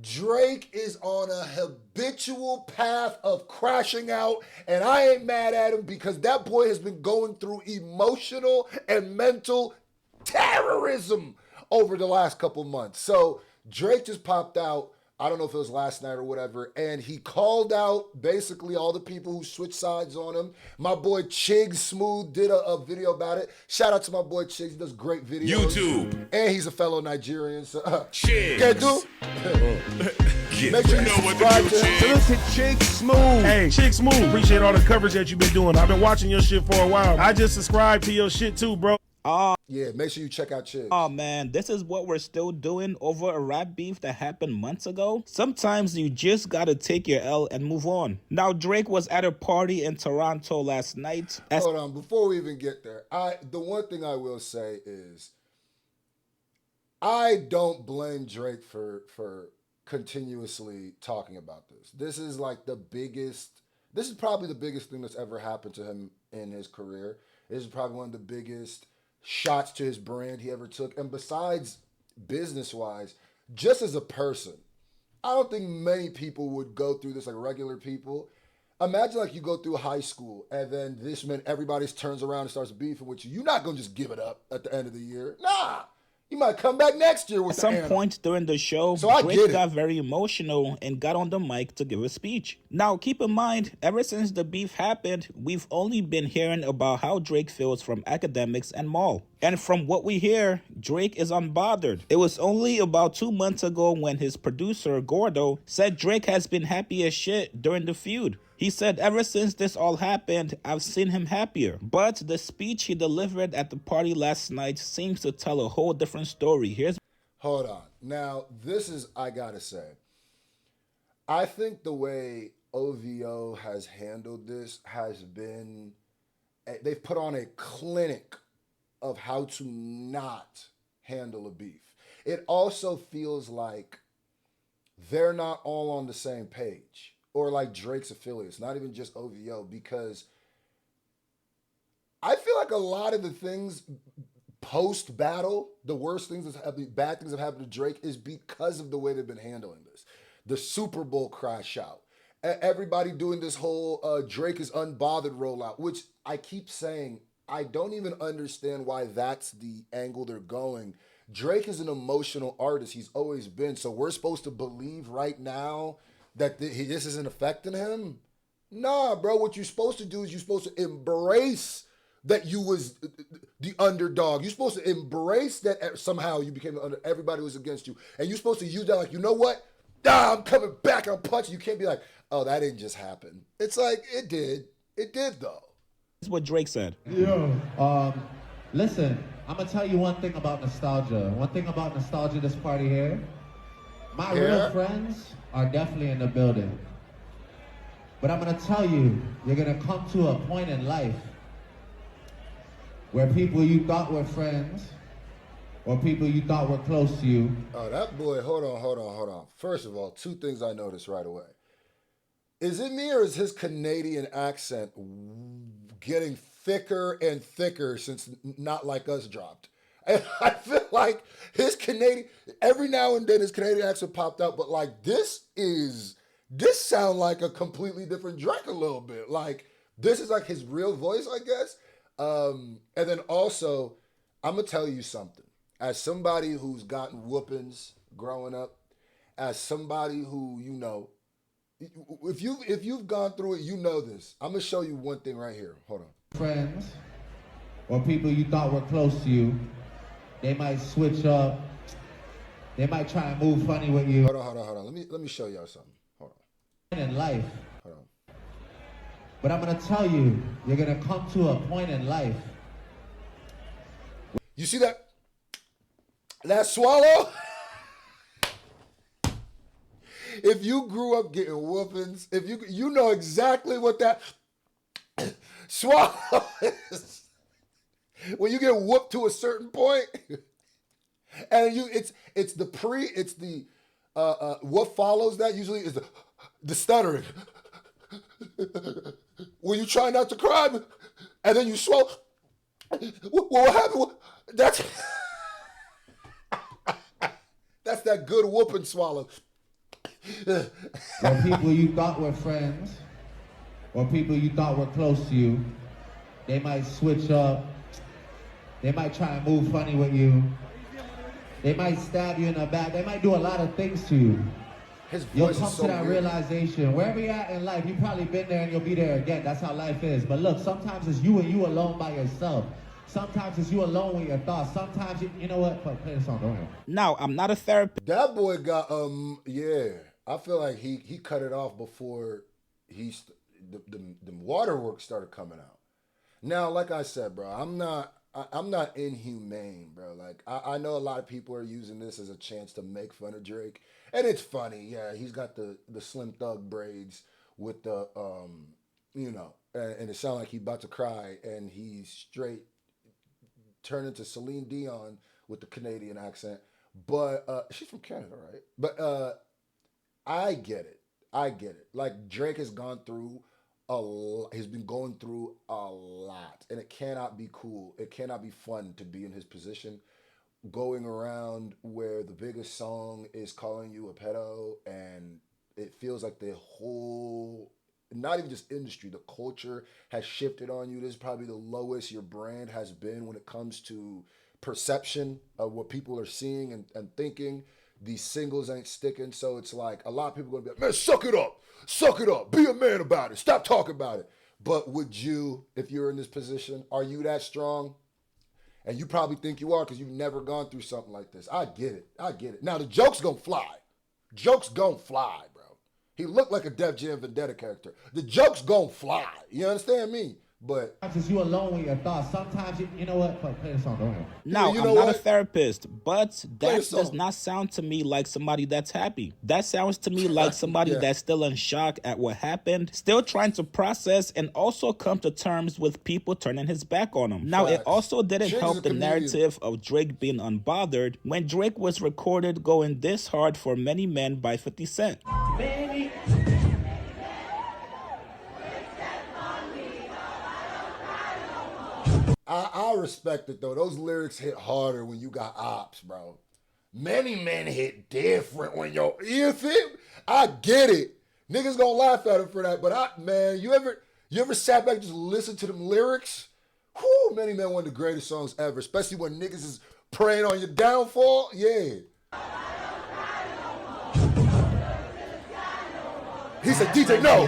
Drake is on a habitual path of crashing out, and I ain't mad at him because that boy has been going through emotional and mental terrorism over the last couple months. So Drake just popped out. I don't know if it was last night or whatever, and he called out basically all the people who switched sides on him. My boy Chig Smooth did a video about it. Shout out to my boy Chig. He does great videos. YouTube. And he's a fellow Nigerian. So, Chig. Can do? Make sure you subscribe to him. Salute to Chig Smooth. Hey, Chig Smooth. Appreciate all the coverage that you've been doing. I've been watching your shit for a while. I just subscribed to your shit too, bro. Yeah, make sure you check out Chig. Oh man, this is what we're still doing over a rap beef that happened months ago. Sometimes you just gotta take your L and move on. Now Drake was at a party in Toronto last night. Hold on, before we even get there, the one thing I will say is I don't blame Drake for continuously talking about this. This is probably the biggest thing that's ever happened to him in his career. This is probably one of the biggest shots to his brand he ever took. And besides business-wise, just as a person, I don't think many people would go through this like regular people. Imagine like you go through high school and then this minute everybody turns around and starts beefing with you. You're not going to just give it up at the end of the year. Nah. You might come back next year with At some point during the show, Drake got very emotional and got on the mic to give a speech. Now, keep in mind, ever since the beef happened, we've only been hearing about how Drake feels from academics and Maul. And from what we hear, Drake is unbothered. It was only about 2 months ago when his producer, Gordo, said Drake has been happy as shit during the feud. He said ever since this all happened, I've seen him happier. But the speech he delivered at the party last night seems to tell a whole different story. Hold on. Now, this is, I gotta say, I think the way OVO has handled this has been, they've put on a clinic of how to not handle a beef. It also feels like they're not all on the same page. Or like Drake's affiliates, not even just OVO, because I feel like a lot of the things post-battle, the worst things, bad things that have happened to Drake is because of the way they've been handling this. The Super Bowl crash out. Everybody doing this whole Drake is unbothered rollout, which I keep saying, I don't even understand why that's the angle they're going. Drake is an emotional artist. He's always been. So we're supposed to believe right now that this isn't affecting him? Nah, bro. What you're supposed to do is you're supposed to embrace that you was the underdog. You're supposed to embrace that somehow you became the underdog. Everybody was against you. And you're supposed to use that like, you know what? I'm coming back. I'm punching. You can't be like, oh, that didn't just happen. It's like, it did. It did, though. That's what Drake said. Yo, listen, I'm going to tell you one thing about nostalgia. One thing about nostalgia, this party here. My real friends are definitely in the building. But I'm gonna tell you, you're gonna come to a point in life where people you thought were friends or people you thought were close to you. Oh, that boy, hold on. First of all, two things I noticed right away. Is it me or is his Canadian accent getting thicker and thicker since Not Like Us dropped? And I feel like his Canadian, every now and then his Canadian accent popped out, but like this sound like a completely different Drake a little bit. Like this is like his real voice, I guess. And then also, I'm gonna tell you something. As somebody who's gotten whoopings growing up, as somebody who, you know, if you've gone through it, you know this. I'm gonna show you one thing right here. Hold on. Friends or people you thought were close to you. They might switch up. They might try and move funny with you. Hold on. Let me show y'all something. Hold on. In life. Hold on. But I'm gonna tell you, you're gonna come to a point in life. You see that? That swallow? If you grew up getting whoopings, if you know exactly what that swallow is. When you get whooped to a certain point, and it's the what follows that usually is the stuttering. When you try not to cry, and then you swallow. What happened? That's that good whooping swallow. Where people you thought were friends, or people you thought were close to you, they might switch up. They might try and move funny with you. They might stab you in the back. They might do a lot of things to you. You'll come to that realization. Wherever you're at in life, you've probably been there and you'll be there again. That's how life is. But look, sometimes it's you and you alone by yourself. Sometimes it's you alone with your thoughts. Sometimes, you know what? Play the song, don't worry. Now, I'm not a therapist. That boy got, yeah. I feel like he cut it off before the waterworks started coming out. Now, like I said, bro, I'm not inhumane, bro. Like, I know a lot of people are using this as a chance to make fun of Drake. And it's funny, yeah. He's got the Slim Thug braids with the, and it sounds like he's about to cry. And he's straight turned into Celine Dion with the Canadian accent. But she's from Canada, right? But I get it. Like, Drake has gone through he's been going through a lot, and it cannot be cool. It cannot be fun to be in his position, going around where the biggest song is calling you a pedo, and it feels like the whole, not even just industry, the culture has shifted on you. This is probably the lowest your brand has been when it comes to perception of what people are seeing and thinking. These singles ain't sticking, so it's like a lot of people are gonna be like, man, suck it up, be a man about it, stop talking about it. But would you, if you're in this position, are you that strong? And you probably think you are because you've never gone through something like this. I get it. Now the joke's gonna fly. Bro. He looked like a Def Jam Vendetta character. The joke's gonna fly. You understand me? But sometimes you alone with your thoughts. Sometimes you know what? Play the song, don't worry. Now, I'm not a therapist, but that does not sound to me like somebody that's happy. That sounds to me like somebody that's still in shock at what happened, still trying to process and also come to terms with people turning his back on him. Now, it also didn't help the narrative of Drake being unbothered when Drake was recorded going this hard for Many Men by 50 Cent. Baby. I respect it, though. Those lyrics hit harder when you got ops, bro. Many men hit different when you feel. I get it. Niggas gonna laugh at him for that, but man, you ever sat back and just listen to them lyrics? Whew, Many Men, one of the greatest songs ever, especially when niggas is preying on your downfall. Yeah. He said, DJ, no.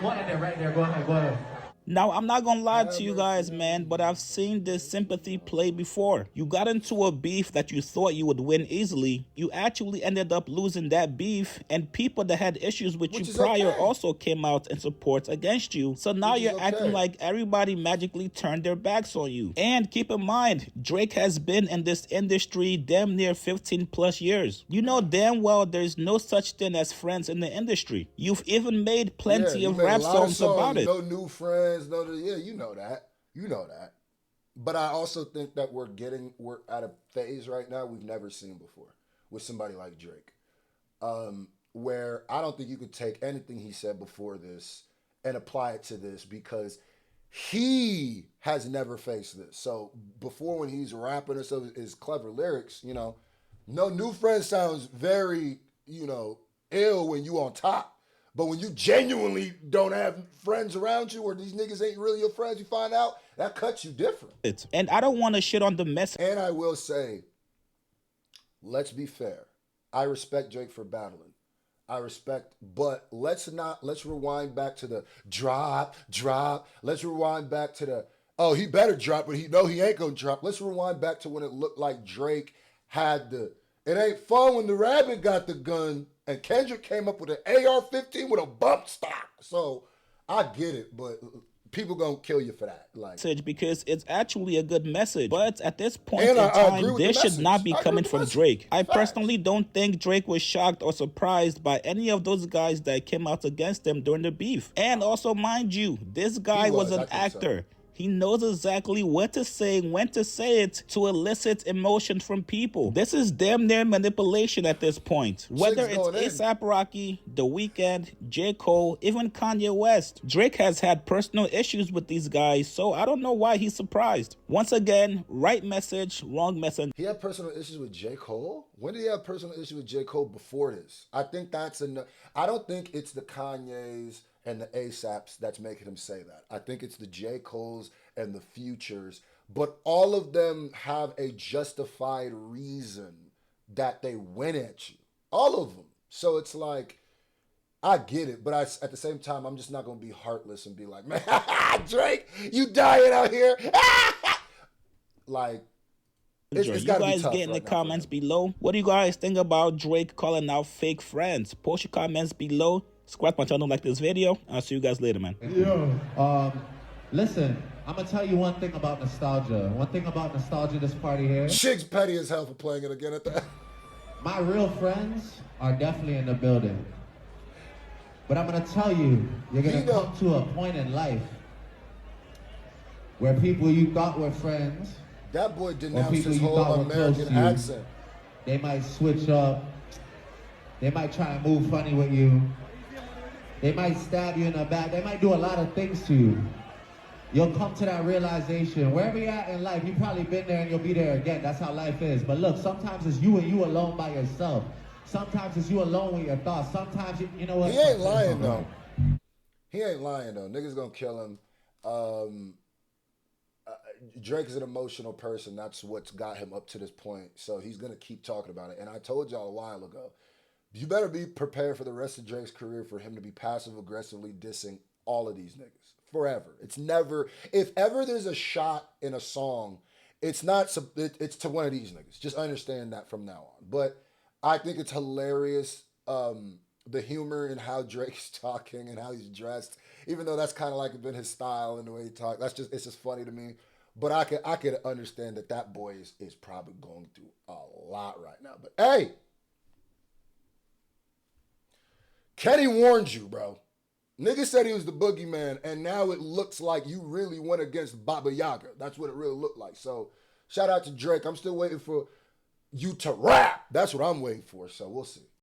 What in there right there? Go ahead. Now, I'm not gonna lie to you guys, man, but I've seen this sympathy play before. You got into a beef that you thought you would win easily. You actually ended up losing that beef, and people that had issues with you prior also came out in support against you. So now you're acting like everybody magically turned their backs on you. And keep in mind, Drake has been in this industry damn near 15 plus years. You know damn well there's no such thing as friends in the indindustry. You've even made plenty of rap songs about it. No new friends. You know that. But I also think that we're at a phase right now we've never seen before with somebody like Drake, where I don't think you could take anything he said before this and apply it to this because he has never faced this. So before, when he's rapping or so, his clever lyrics, no new friend sounds very, ill when you on top. But when you genuinely don't have friends around you, or these niggas ain't really your friends, you find out, that cuts you different. And I don't want to shit on the mess. And I will say, let's be fair. I respect Drake for battling. But let's rewind back to the drop. Let's rewind back to he better drop, but he ain't gonna drop. Let's rewind back to when it looked like Drake had it ain't fun when the rabbit got the gun. And Kendrick came up with an AR-15 with a bump stock. So I get it, but people gonna kill you for that. Because it's actually a good message. But at this point in time, this should not be coming from Drake. I personally don't think Drake was shocked or surprised by any of those guys that came out against him during the beef. And also, mind you, this guy was an actor. He knows exactly what to say, when to say it to elicit emotion from people. This is damn near manipulation at this point. Whether it's A$AP Rocky, The Weeknd, J. Cole, even Kanye West, Drake has had personal issues with these guys, so I don't know why he's surprised. Once again, right message, wrong message. He had personal issues with J. Cole? When did he have personal issues with J. Cole before this? I think that's enough. I don't think it's the Kanyes and the A$APs that's making him say that. I think it's the J. Coles and the Futures, but all of them have a justified reason that they went at you. All of them. So it's like, I get it, but at the same time, I'm just not going to be heartless and be like, man, Drake, you dying out here. Like, it's you gotta guys be tough get in the right now comments below. What do you guys think about Drake calling out fake friends? Post your comments below. Subscribe to my channel, like this video. I'll see you guys later, man. Listen, I'm gonna tell you one thing about nostalgia. One thing about nostalgia, this party here. Chic's petty as hell for playing it again at that. My real friends are definitely in the building. But I'm gonna tell you, you're gonna come to a point in life where people you thought were friends, that boy denounced his whole American accent. They might switch up. They might try and move funny with you. They might stab you in the back. They might do a lot of things to you. You'll come to that realization. Wherever you're at in life, you've probably been there and you'll be there again. That's how life is. But look, sometimes it's you and you alone by yourself. Sometimes it's you alone with your thoughts. Sometimes, you know what? He ain't lying, though. He ain't lying, though. Niggas gonna kill him. Drake is an emotional person. That's what's got him up to this point. So he's gonna keep talking about it. And I told y'all a while ago, you better be prepared for the rest of Drake's career for him to be passive-aggressively dissing all of these niggas. Forever. It's never, if ever there's a shot in a song, it's not, it's to one of these niggas. Just understand that from now on. But I think it's hilarious, the humor in how Drake's talking and how he's dressed, even though that's kind of like been his style and the way he talks. It's just funny to me. But I could understand that boy is probably going through a lot right now. But hey, Kenny warned you, bro. Nigga said he was the boogeyman, and now it looks like you really went against Baba Yaga. That's what it really looked like. So shout out to Drake. I'm still waiting for you to rap. That's what I'm waiting for, so we'll see.